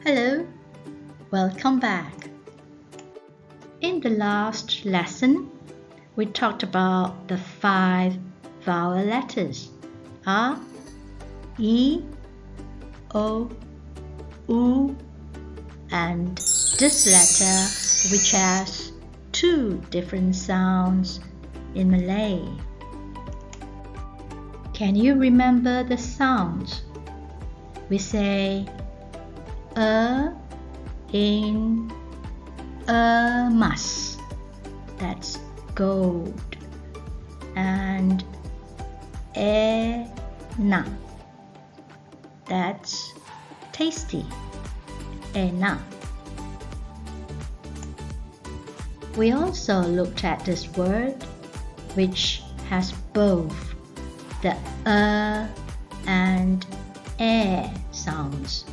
Hello, welcome back. In the last lesson, we talked about the 5 vowel letters A, E, O, U, and this letter which has 2 different sounds in Malay. Can you remember the sounds? We say in emas, that's gold, and enak, that's tasty, enak. We also looked at this word which has both the and sounds.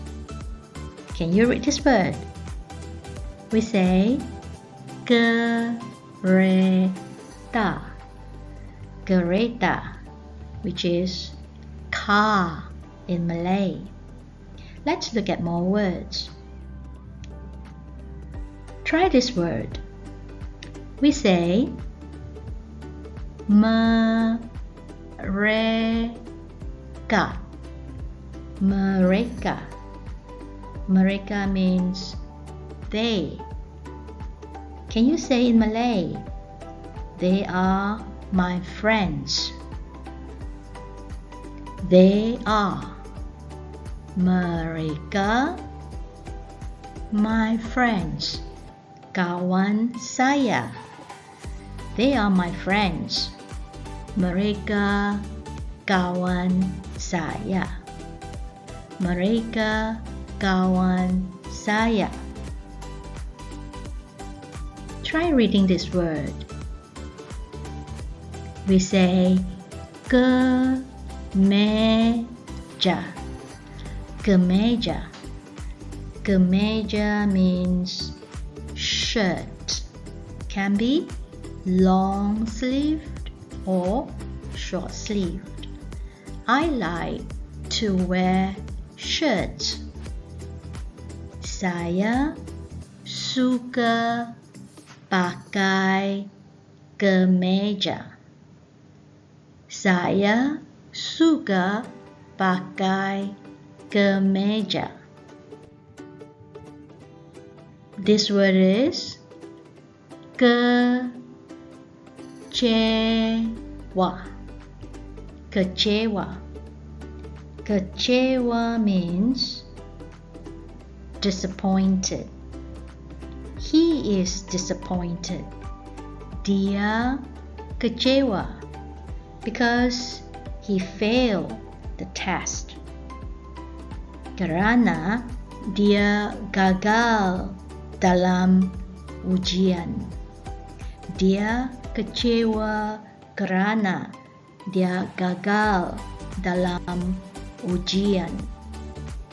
Can you read this word? We say kereta, kereta, which is car in Malay. Let's look at more words. Try this word. We say mereka, mereka. Mereka means they. Can you say in Malay, they are my friends? They are. Mereka, my friends. Kawan saya. They are my friends. Mereka kawan saya. Mereka kawan saya. Try reading this word. We say kemeja, kemeja. Kemeja means shirt. Can be long sleeved or short sleeved. I like to wear shirts. Saya suka pakai kemeja. Saya suka pakai kemeja. This word is kecewa. Kecewa. Kecewa means disappointed. He is disappointed. Dia kecewa because he failed the test. Kerana dia gagal dalam ujian. Dia kecewa kerana dia gagal dalam ujian.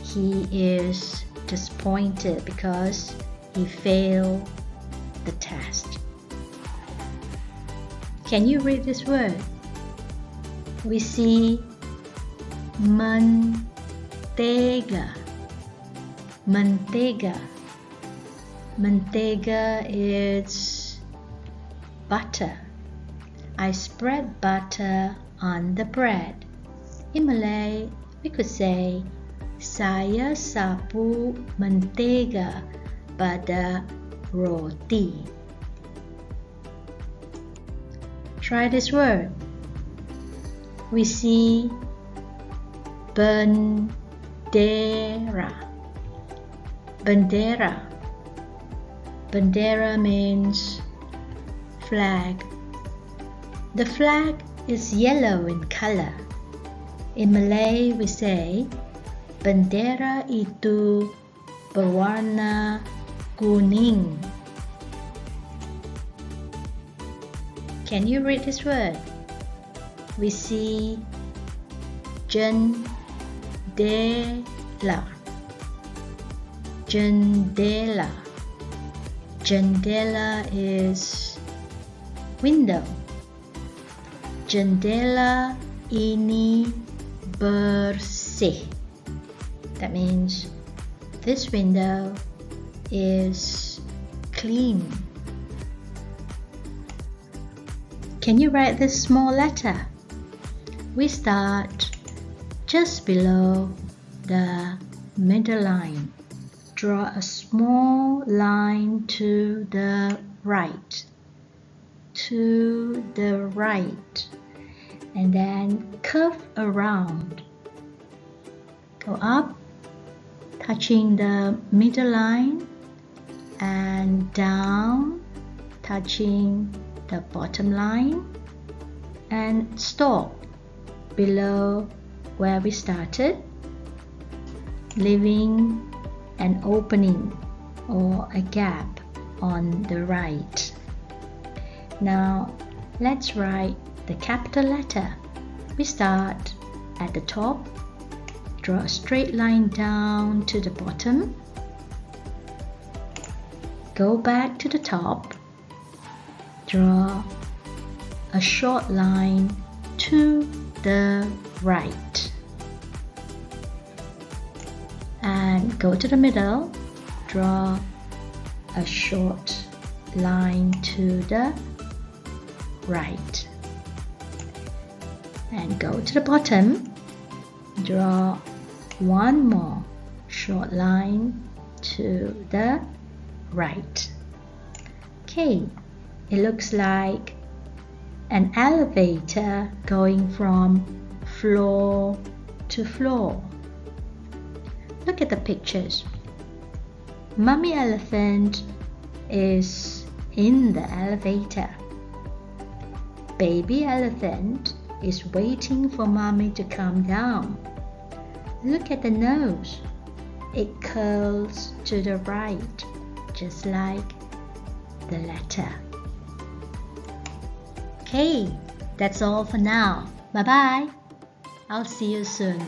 He is disappointed because he failed the test. Can you read this word? We see mentega. Mentega. Mentega is butter. I spread butter on the bread. In Malay, we could say saya sapu mentega pada roti. Try this word. We see bendera. Bendera. Bendera means flag. The flag is yellow in color. In Malay, we say bendera itu berwarna kuning. Can you read this word? We see jendela. Jendela. Jendela is window. Jendela ini bersih. That means This window is clean. Can you write this small letter? We start just below the middle line. Draw a small line to the right. To the right. And then curve around. Go up, touching the middle line, and down, touching the bottom line, and stop below where we started, leaving an opening or a gap on the right. Now let's write the capital letter. We start at the top, draw a straight line down to the bottom, go back to the top, draw a short line to the right, and go to the middle, draw a short line to the right, and go to the bottom, draw one more short line to the right. Okay, it looks like an elevator going from floor to floor. Look at the pictures. Mummy elephant is in the elevator. Baby elephant is waiting for Mommy to come down. Look at the nose. It curls to the right, just like the letter. Okay, that's all for now. Bye-bye. I'll see you soon.